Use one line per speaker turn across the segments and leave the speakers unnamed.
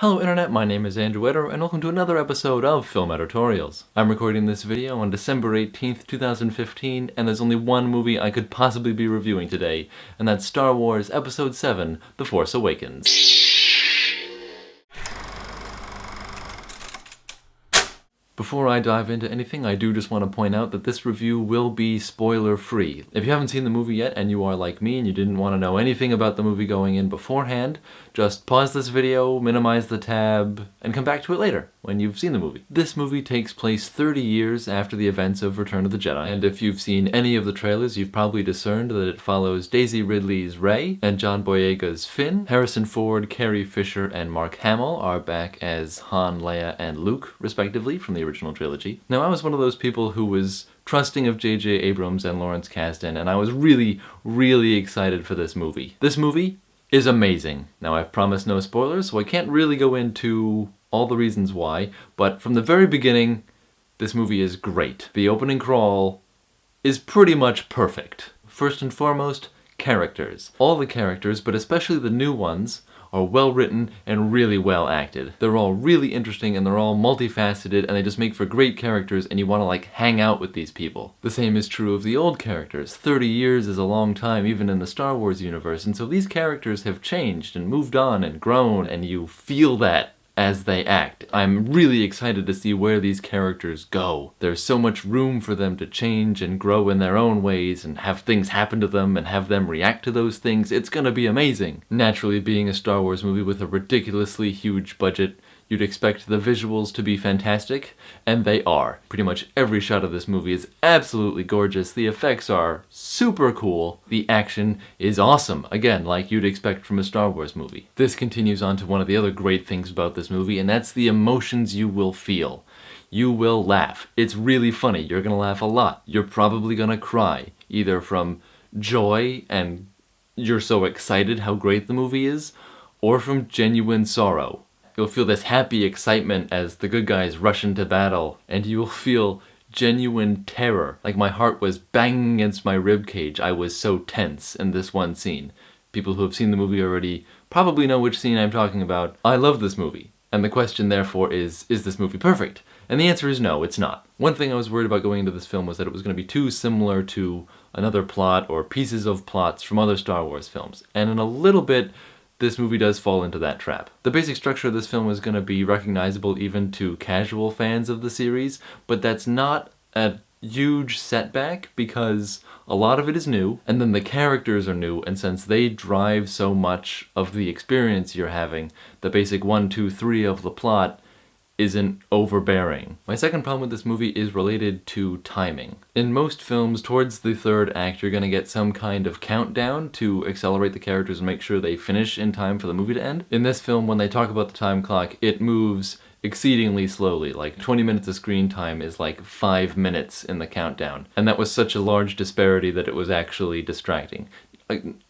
Hello Internet, my name is Andrew Eder, and welcome to another episode of Film Editorials. I'm recording this video on December 18th, 2015, and there's only one movie I could possibly be reviewing today, and that's Star Wars Episode 7, The Force Awakens. Before I dive into anything, I do just want to point out that this review will be spoiler-free. If you haven't seen the movie yet, and you are like me and you didn't want to know anything about the movie going in beforehand, just pause this video, minimize the tab, and come back to it later, when you've seen the movie. This movie takes place 30 years after the events of Return of the Jedi, and if you've seen any of the trailers, you've probably discerned that it follows Daisy Ridley's Rey and John Boyega's Finn. Harrison Ford, Carrie Fisher, and Mark Hamill are back as Han, Leia, and Luke, respectively, from the original trilogy. Now, I was one of those people who was trusting of J.J. Abrams and Lawrence Kasdan, and I was really excited for this movie. This movie is amazing. Now, I've promised no spoilers, so I can't really go into all the reasons why, but from the very beginning, this movie is great. The opening crawl is pretty much perfect. First and foremost, characters. All the characters, but especially the new ones, are well written and really well acted. They're all really interesting and they're all multifaceted and they just make for great characters and you want to hang out with these people. The same is true of the old characters. 30 years is a long time even in the Star Wars universe, and so these characters have changed and moved on and grown, and you feel that as they act. I'm really excited to see where these characters go. There's so much room for them to change and grow in their own ways and have things happen to them and have them react to those things. It's gonna be amazing. Naturally, being a Star Wars movie with a ridiculously huge budget, you'd expect the visuals to be fantastic, and they are. Pretty much every shot of this movie is absolutely gorgeous. The effects are super cool. The action is awesome, again, like you'd expect from a Star Wars movie. This continues on to one of the other great things about this movie, and that's the emotions you will feel. You will laugh. It's really funny. You're gonna laugh a lot. You're probably gonna cry, either from joy and you're so excited how great the movie is, or from genuine sorrow. You'll feel this happy excitement as the good guys rush into battle, and you will feel genuine terror. Like my heart was banging against my ribcage. I was so tense in this one scene. People who have seen the movie already probably know which scene I'm talking about. I love this movie. And the question therefore is this movie perfect? And the answer is no, it's not. One thing I was worried about going into this film was that it was going to be too similar to another plot or pieces of plots from other Star Wars films. And in a little bit, this movie does fall into that trap. The basic structure of this film is going to be recognizable even to casual fans of the series, but that's not a huge setback because a lot of it is new, and then the characters are new, and since they drive so much of the experience you're having, the basic 1, 2, 3 of the plot isn't overbearing. My second problem with this movie is related to timing. In most films, towards the third act, you're gonna get some kind of countdown to accelerate the characters and make sure they finish in time for the movie to end. In this film, when they talk about the time clock, it moves exceedingly slowly. 20 minutes of screen time is 5 minutes in the countdown. And that was such a large disparity that it was actually distracting.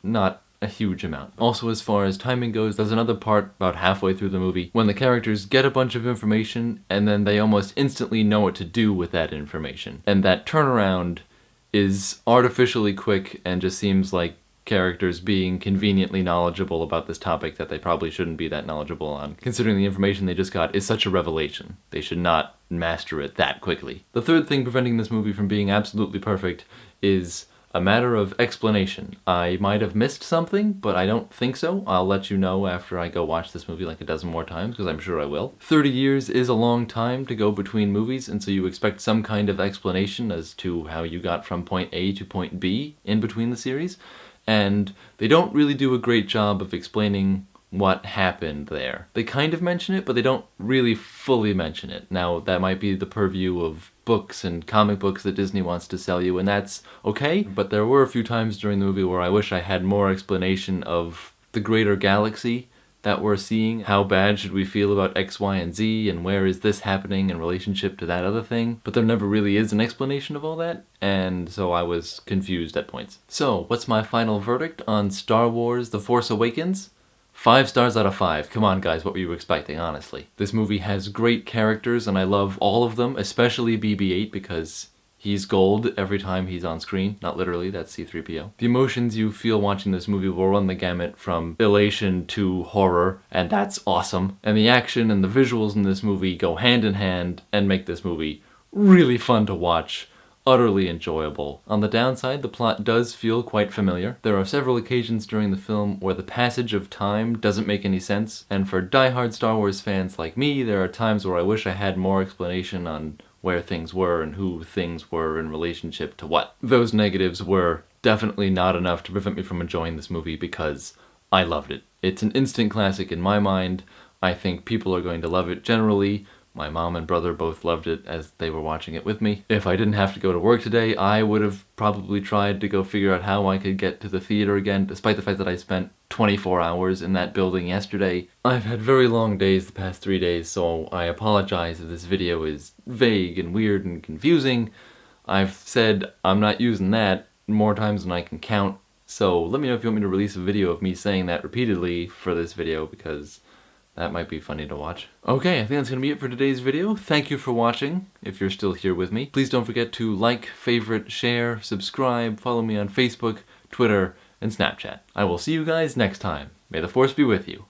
Not a huge amount. Also, as far as timing goes, there's another part about halfway through the movie when the characters get a bunch of information and then they almost instantly know what to do with that information. And that turnaround is artificially quick and just seems like characters being conveniently knowledgeable about this topic that they probably shouldn't be that knowledgeable on, considering the information they just got is such a revelation. They should not master it that quickly. The third thing preventing this movie from being absolutely perfect is a matter of explanation. I might have missed something, but I don't think so. I'll let you know after I go watch this movie a dozen more times, because I'm sure I will. 30 years is a long time to go between movies, and so you expect some kind of explanation as to how you got from point A to point B in between the series, and they don't really do a great job of explaining what happened there. They kind of mention it, but they don't really fully mention it. Now, that might be the purview of books and comic books that Disney wants to sell you, and that's okay, but there were a few times during the movie where I wish I had more explanation of the greater galaxy that we're seeing. How bad should we feel about X, Y, and Z, and where is this happening in relationship to that other thing? But there never really is an explanation of all that, and so I was confused at points. So, what's my final verdict on Star Wars The Force Awakens? 5 stars out of 5. Come on, guys, what were you expecting, honestly? This movie has great characters, and I love all of them, especially BB-8, because He's gold every time he's on screen. Not literally, that's C-3PO. The emotions you feel watching this movie will run the gamut from elation to horror, and that's awesome. And the action and the visuals in this movie go hand in hand and make this movie really fun to watch. Utterly enjoyable. On the downside, the plot does feel quite familiar. There are several occasions during the film where the passage of time doesn't make any sense, and for die-hard Star Wars fans like me, there are times where I wish I had more explanation on where things were and who things were in relationship to what. Those negatives were definitely not enough to prevent me from enjoying this movie because I loved it. It's an instant classic in my mind. I think people are going to love it generally. My mom and brother both loved it as they were watching it with me. If I didn't have to go to work today, I would have probably tried to go figure out how I could get to the theater again, despite the fact that I spent 24 hours in that building yesterday. I've had very long days the past 3 days, so I apologize if this video is vague and weird and confusing. I've said I'm not using that more times than I can count, so let me know if you want me to release a video of me saying that repeatedly for this video, because that might be funny to watch. Okay, I think that's going to be it for today's video. Thank you for watching, if you're still here with me. Please don't forget to like, favorite, share, subscribe, follow me on Facebook, Twitter, and Snapchat. I will see you guys next time. May the Force be with you.